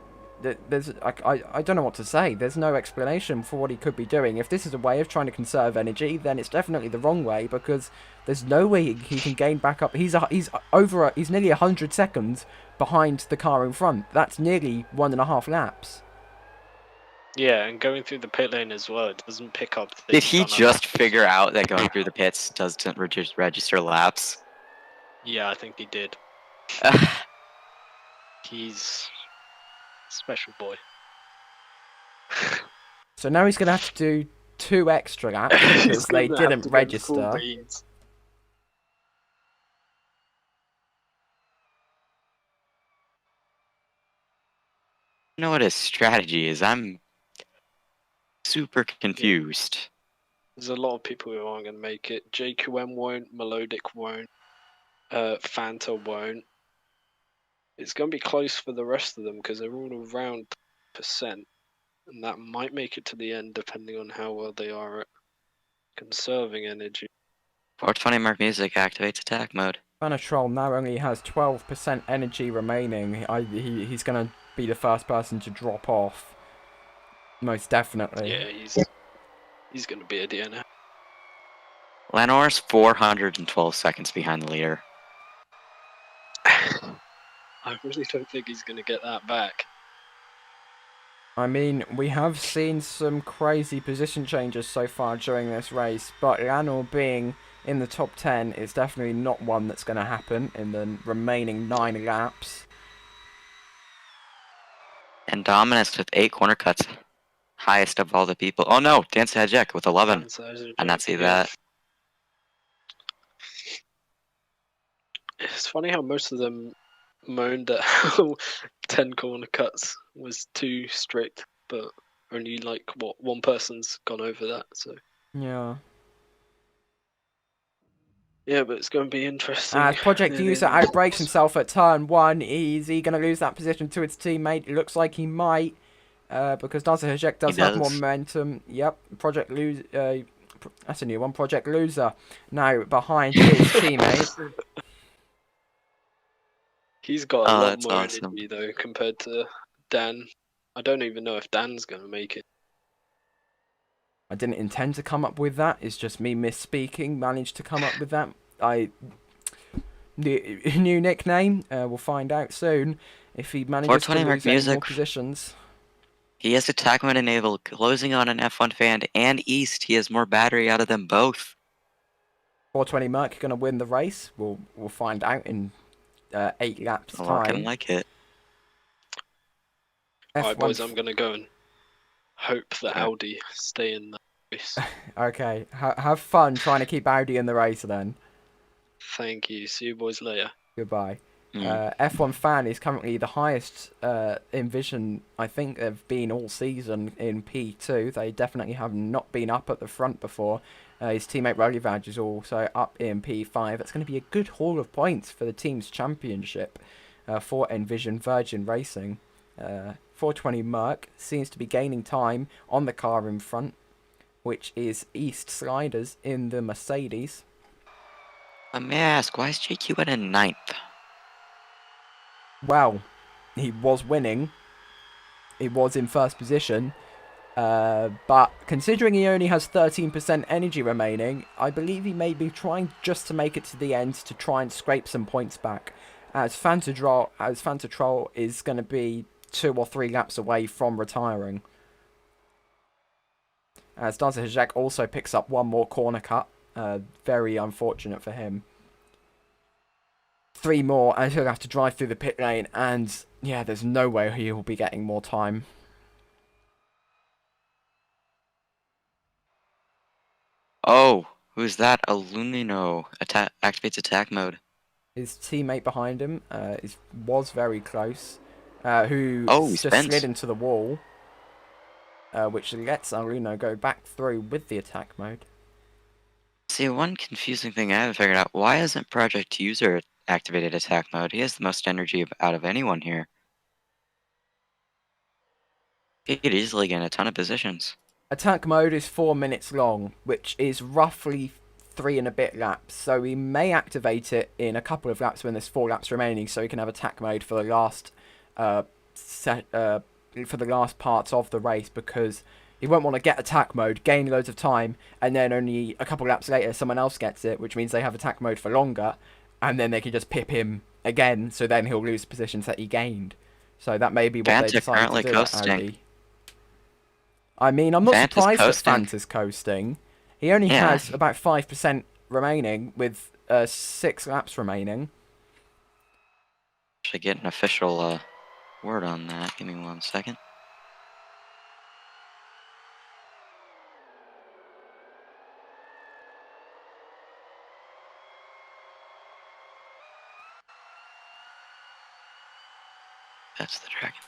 I don't know what to say. There's no explanation for what he could be doing. If this is a way of trying to conserve energy, then it's definitely the wrong way, because there's no way he can gain back up. He's nearly 100 seconds behind the car in front. That's nearly 1.5 laps. Yeah, and going through the pit lane as well, it doesn't pick up. that Did he's he done a just lap. figure out that going through the pits doesn't register laps? Yeah, I think he did. He's a special boy. So now he's going to have to do 2 extra laps because they didn't register. know what his strategy is. I'm super confused. There's a lot of people who aren't going to make it. JQM won't, Melodic won't, Fanta won't. It's going to be close for the rest of them because they're all around percent, and that might make it to the end depending on how well they are at conserving energy. 420 mark music activates attack mode. Troll now only has 12% energy remaining. He's going to be the first person to drop off. Most definitely. Yeah, he's going to be a DNF. Lenore's 412 seconds behind the leader. I really don't think he's going to get that back. I mean, we have seen some crazy position changes so far during this race, but Lanor being in the top 10 is definitely not one that's going to happen in the remaining 9 laps. And Dominus with 8 corner cuts. Highest of all the people. Oh no, Dance Hajek with 11. I not see that. It's funny how most of them moaned at how 10 corner cuts was too strict, but only like what, one person's gone over that, so Yeah. yeah, but it's going to be interesting. As Project User outbrakes himself at turn 1, is he going to lose that position to his teammate? It looks like he might, because Dancer Hajek does have more momentum. Yep, Project Loser, that's a new one, Project Loser, now behind his teammate. He's got a lot more awesome. energy though compared to Dan. I don't even know if Dan's going to make it. I didn't intend to come up with that. It's just me misspeaking. Managed to come up with that. New nickname. We'll find out soon if he manages to lose any more positions. He has attack mode enabled, closing on an F1 fan and East. He has more battery out of them both. 420 Merc going to win the race. We'll find out in 8 laps time. Looking like it. Alright, boys, I'm going to go and hope that Audi stay in the race. Okay, have fun trying to keep Audi in the race then. Thank you. See you boys later. Goodbye. F1 Fan is currently the highest in vision, I think, they've been all season in P2. They definitely have not been up at the front before. His teammate Rogivage is also up in P5. It's going to be a good haul of points for the team's championship for Envision Virgin Racing. 420 Merc seems to be gaining time on the car in front, which is East Sliders in the Mercedes. May I ask, why is JQ in 9th? Well, he was winning. He was in first position. But considering he only has 13% energy remaining, I believe he may be trying just to make it to the end to try and scrape some points back. As Fanta Troll is going to be 2 or 3 laps away from retiring. As Dancer Hajek also picks up one more corner cut. Very unfortunate for him. 3 more and he'll have to drive through the pit lane, and yeah, there's no way he will be getting more time. Oh, who's that? Alunino activates attack mode. His teammate behind him was very close, who just slid into the wall, which lets Alunino go back through with the attack mode. See, one confusing thing I haven't figured out, why isn't Project User activated attack mode? He has the most energy out of anyone here. He could easily get a ton of positions. Attack mode is 4 minutes long, which is roughly 3 and a bit laps, so we may activate it in a couple of laps when there's 4 laps remaining, so we can have attack mode for the last parts of the race, because he won't want to get attack mode, gain loads of time, and then only a couple laps later someone else gets it, which means they have attack mode for longer, and then they can just pip him again, so then he'll lose positions that he gained. So that may be what they decide to do at Audi. I mean, I'm not surprised that Fanta's coasting. He only has about 5% remaining with 6 laps remaining. Should get an official word on that. Give me 1 second. That's the dragon.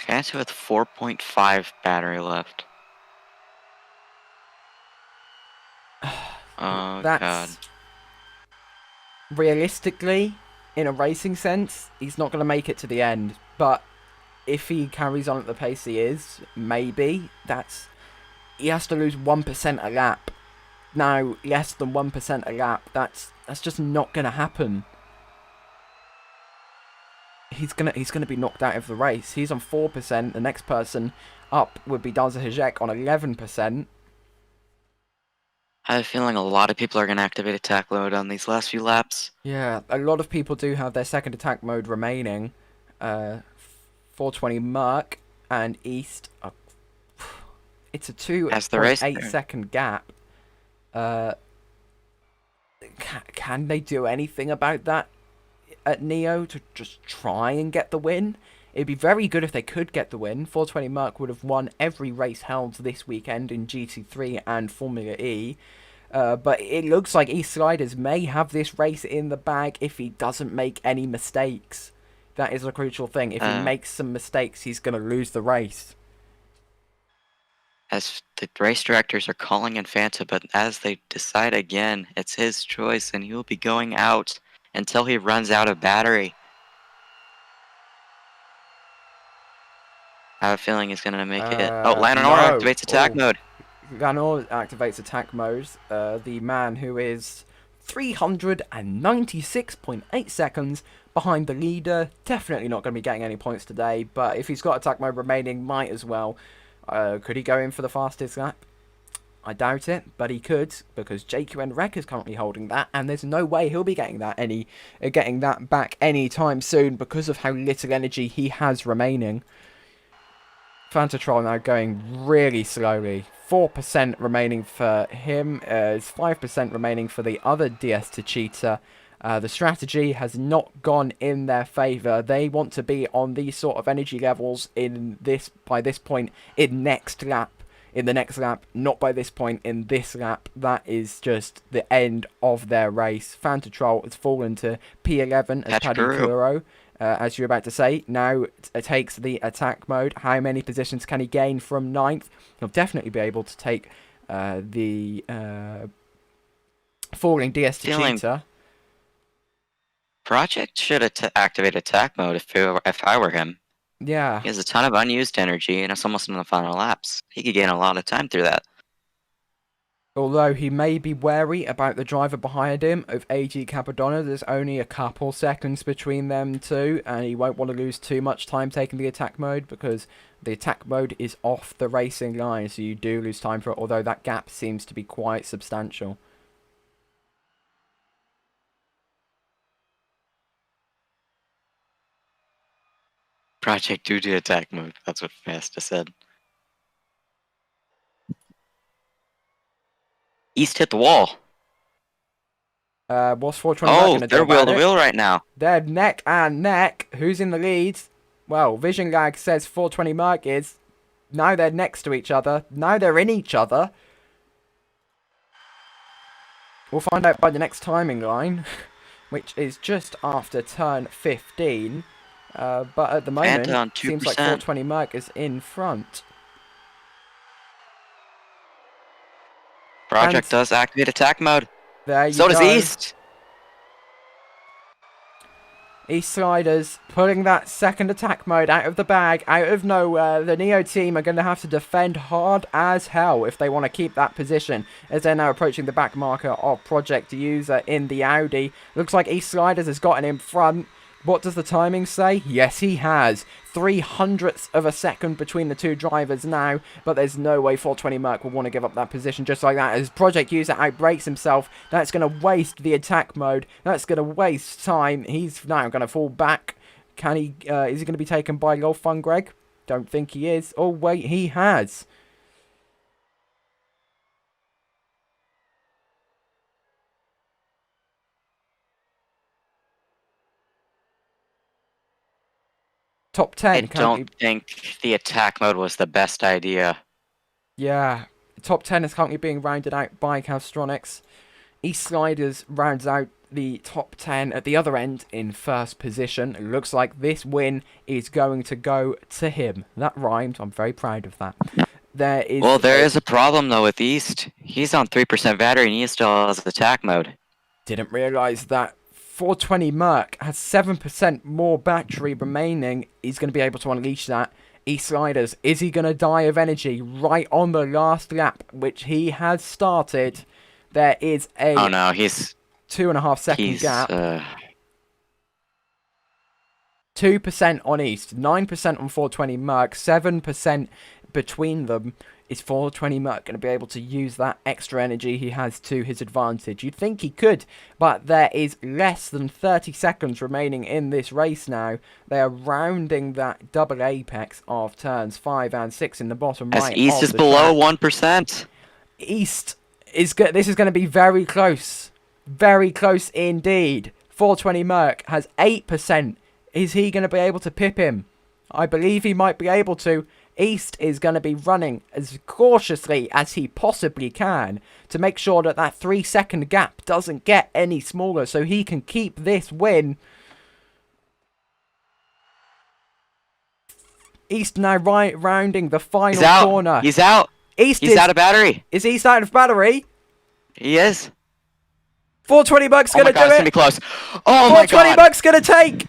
Fanta with 4.5 battery left. Oh, That's God. realistically, in a racing sense, he's not going to make it to the end. But if he carries on at the pace he is, maybe he has to lose 1% a lap. Now, less than 1% a lap, that's just not going to happen. He's gonna be knocked out of the race. He's on 4%. The next person up would be Dazahajek on 11%. I have a feeling a lot of people are going to activate attack mode on these last few laps. Yeah, a lot of people do have their second attack mode remaining. 420 Merc and East. It's a 2.8 second gap. Can they do anything about that at Neo to just try and get the win? It'd be very good if they could get the win. 420 Merc would have won every race held this weekend in GT3 and Formula E. But it looks like East Sliders may have this race in the bag if he doesn't make any mistakes. That is a crucial thing. If he makes some mistakes, he's going to lose the race. As the race directors are calling in Fanta, but as they decide again, it's his choice, and he will be going out until he runs out of battery. I have a feeling he's going to make it. Oh, Lanonor activates attack mode. Lanonor activates attack mode. The man who is 396.8 seconds behind the leader. Definitely not going to be getting any points today, but if he's got attack mode remaining, might as well. Could he go in for the fastest lap? I doubt it, but he could, because JQN Rek is currently holding that, and there's no way he'll be getting that back anytime soon because of how little energy he has remaining. Fantatrol now going really slowly. 4% remaining for him. 5% remaining for the other DS Tachita. The strategy has not gone in their favour. They want to be on these sort of energy levels by this point in the next lap, not by this point in this lap. That is just the end of their race. Fantatrol has fallen to P11 as Paddy Kuro. As you're about to say, now it takes the attack mode. How many positions can he gain from 9th? He'll definitely be able to take the falling DS Tachita. Project should activate attack mode if I were him. Yeah. He has a ton of unused energy, and it's almost in the final laps. He could gain a lot of time through that. Although he may be wary about the driver behind him of AG Capadonna. There's only a couple seconds between them two, and he won't want to lose too much time taking the attack mode because the attack mode is off the racing line, so you do lose time for it, although that gap seems to be quite substantial. Project do the attack mode. That's what Fasta said. East hit the wall. What's 420 Oh, gonna do they're wheel about to it? wheel right now. They're neck and neck. Who's in the lead? Well, Vision Lag says 420 Merc is. Now they're next to each other. Now they're in each other. We'll find out by the next timing line, which is just after turn 15. But at the moment, it seems like 420 Merc is in front. Project does activate attack mode. There you go. So does East. East Sliders pulling that second attack mode out of the bag, out of nowhere. The Neo team are going to have to defend hard as hell if they want to keep that position, as they're now approaching the back marker of Project User in the Audi. Looks like East Sliders has gotten in front. What does the timing say? Yes, he has. 0.03 of a second between the two drivers now, but there's no way 420 Merc will want to give up that position just like that. As Project User outbrakes himself, that's going to waste the attack mode. That's going to waste time. He's now going to fall back. Can he? Is he going to be taken by Lolfun Greg? Don't think he is. Oh, wait, he has. Top 10. I don't think the attack mode was the best idea. Yeah. Top 10 is currently being rounded out by Calstronics. East Sliders rounds out the top 10 at the other end in first position. It looks like this win is going to go to him. That rhymed. I'm very proud of that. There is a problem though with East. He's on 3% battery and he still has attack mode. Didn't realise that 420 Merc has 7% more battery remaining. He's going to be able to unleash that. E-Sliders, is he going to die of energy right on the last lap, which he has started? There is a 2.5 second gap. 2% on East, 9% on 420 Merc, 7% between them. Is 420 Merc going to be able to use that extra energy he has to his advantage? You'd think he could, but there is less than 30 seconds remaining in this race now. They are rounding that double apex of turns 5 and 6 in the bottom right. As East is below 1%. East is good. This is going to be very close. Very close indeed. 420 Merc has 8%. Is he going to be able to pip him? I believe he might be able to. East is going to be running as cautiously as he possibly can to make sure that that 3-second gap doesn't get any smaller so he can keep this win. East now rounding the final corner. He's out. He's out of battery. Is East out of battery? He is. 420 Bucks going to do it. It's going to be close. Oh my God. 420 Bucks going to take.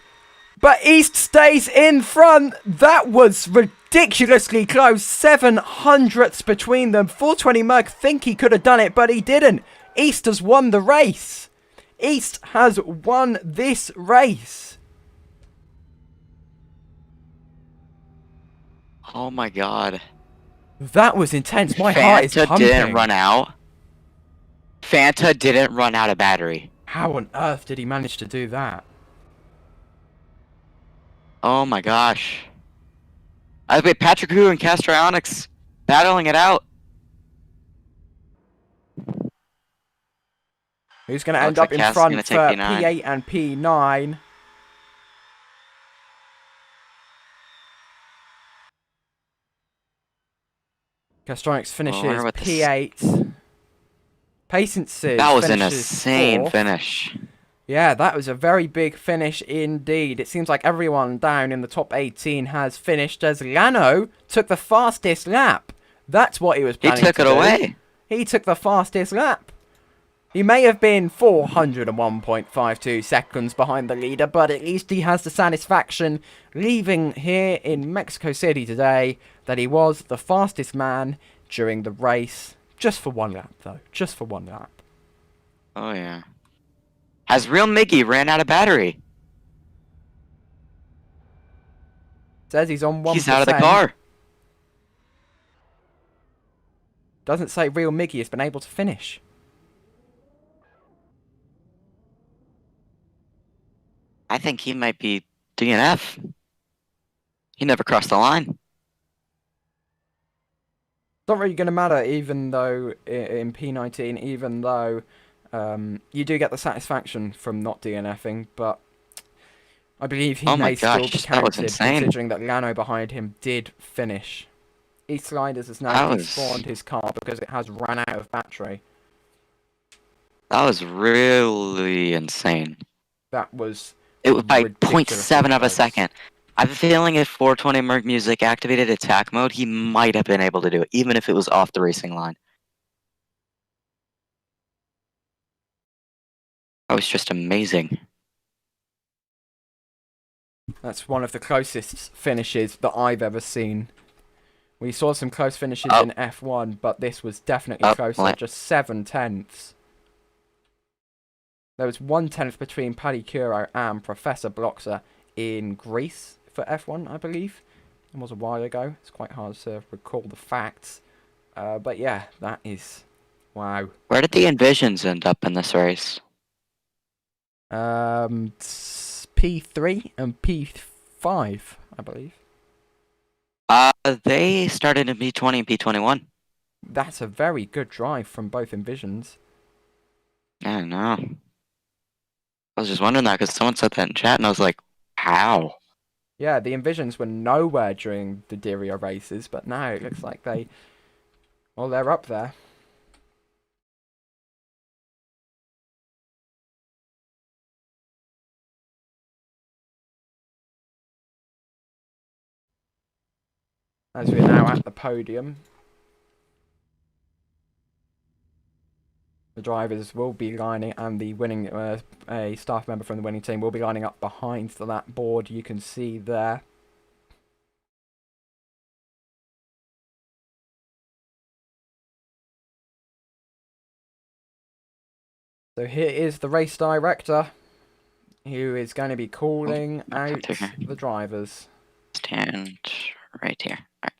But East stays in front. That was ridiculously close. 7/100ths between them. 420 Merc think he could have done it, but he didn't. East has won the race. East has won this race. Oh my God. That was intense. My heart is pumping. Fanta didn't run out. Fanta didn't run out of battery. How on earth did he manage to do that? Oh my gosh. I've got Patrick Hu and Castrionics battling it out. Who's going to end up in front for P8 and P9? Castrionics finishes P8. Patiences. That was an insane finish. Yeah, that was a very big finish indeed. It seems like everyone down in the top 18 has finished as Lano took the fastest lap. That's what he was planning to do. He took it away. He took the fastest lap. He may have been 401.52 seconds behind the leader, but at least he has the satisfaction leaving here in Mexico City today that he was the fastest man during the race. Just for one lap, though. Just for one lap. Oh, yeah. Has Real Miggy ran out of battery? Says he's on 1%. He's out of the car. Doesn't say Real Miggy has been able to finish. I think he might be DNF. He never crossed the line. Not really going to matter, even though in P19, even though you do get the satisfaction from not DNFing, but I believe he may still be counted, considering that Lano behind him did finish. E-Sliders has now despawned his car because it has run out of battery. That was really insane. That was... It was by 0.7 of a second. I have a feeling if 420 Merc Music activated attack mode, he might have been able to do it, even if it was off the racing line. That was just amazing. That's one of the closest finishes that I've ever seen. We saw some close finishes in F1, but this was definitely closer, just 7/10. There was 1/10 between Paddy Curo and Professor Bloxer in Greece for F1, I believe. It was a while ago. It's quite hard to recall the facts. But yeah, that is... wow. Where did the Envisions end up in this race? P3 and P5, I believe. They started in P20 and P21. That's a very good drive from both Envisions. I know. I was just wondering that because someone said that in chat and I was like, how? Yeah, the Envisions were nowhere during the Diria races, but now it looks like they're up there. as we're now at the podium. The drivers will be lining, and the winning, a staff member from the winning team will be lining up behind that board you can see there. So here is the race director, who is going to be calling out the drivers. Stand right here. All right.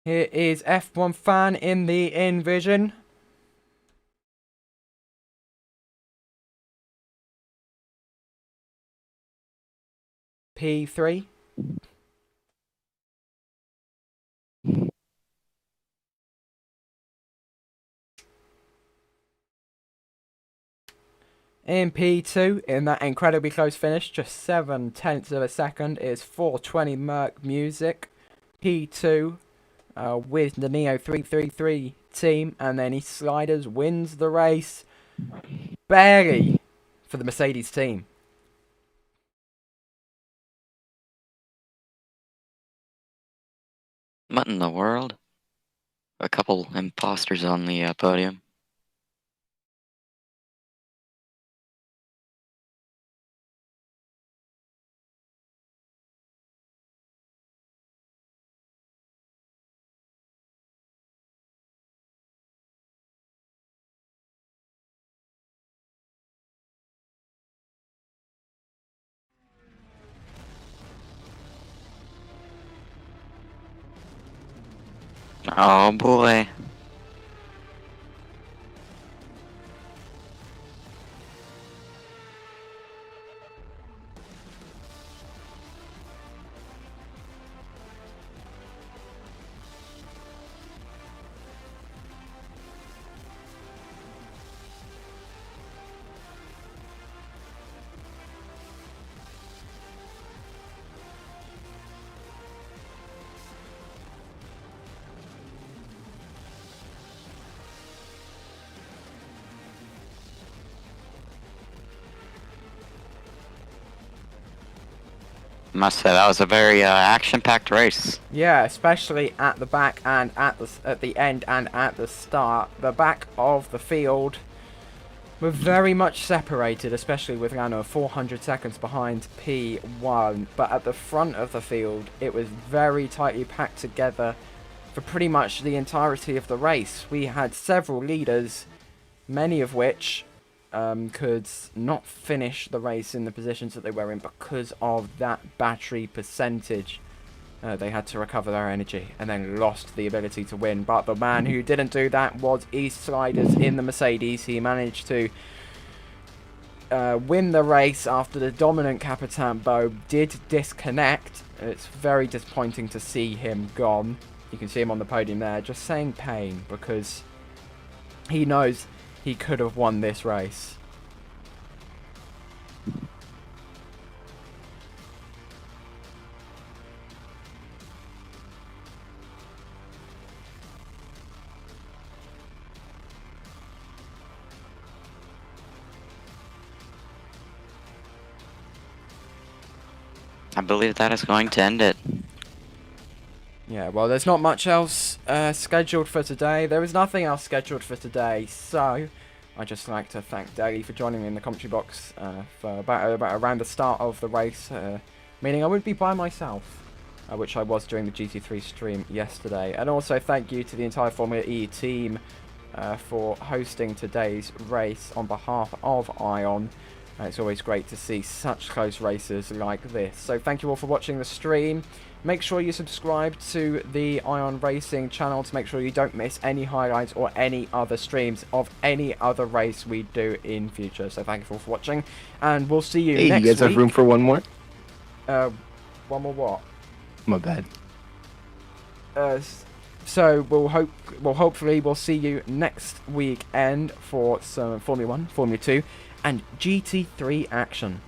Here is F1 fan in the Envision. P3. In P2, in that incredibly close finish, just 0.7 of a second, is 420 Merc Music. P2 with the Neo 333 team, and then he Sliders wins the race barely for the Mercedes team. What in the world? A couple imposters on the podium. Oh boy. Must say that was a very action-packed race. Yeah, especially at the back and at the end and at the start. The back of the field were very much separated, especially with Lano 400 seconds behind P1. But at the front of the field, it was very tightly packed together for pretty much the entirety of the race. We had several leaders, many of which could not finish the race in the positions that they were in because of that battery percentage. They had to recover their energy and then lost the ability to win. But the man who didn't do that was East Sliders in the Mercedes. He managed to win the race after the dominant Capitambo did disconnect. It's very disappointing to see him gone. You can see him on the podium there, just saying pain, because he knows he could have won this race. I believe that is going to end it. Yeah, well, there's not much else scheduled for today. There is nothing else scheduled for today, so I'd just like to thank Daly for joining me in the commentary box for about around the start of the race, meaning I would be by myself, which I was during the GT3 stream yesterday. And also thank you to the entire Formula E team for hosting today's race on behalf of Ion. It's always great to see such close races like this. So thank you all for watching the stream. Make sure you subscribe to the Ion Racing channel to make sure you don't miss any highlights or any other streams of any other race we do in future. So thank you all for watching, and we'll see you Hey, next you guys week. have room for one more? One more what? My bad. So hopefully we'll see you next weekend for some Formula 1, Formula 2, and GT3 action.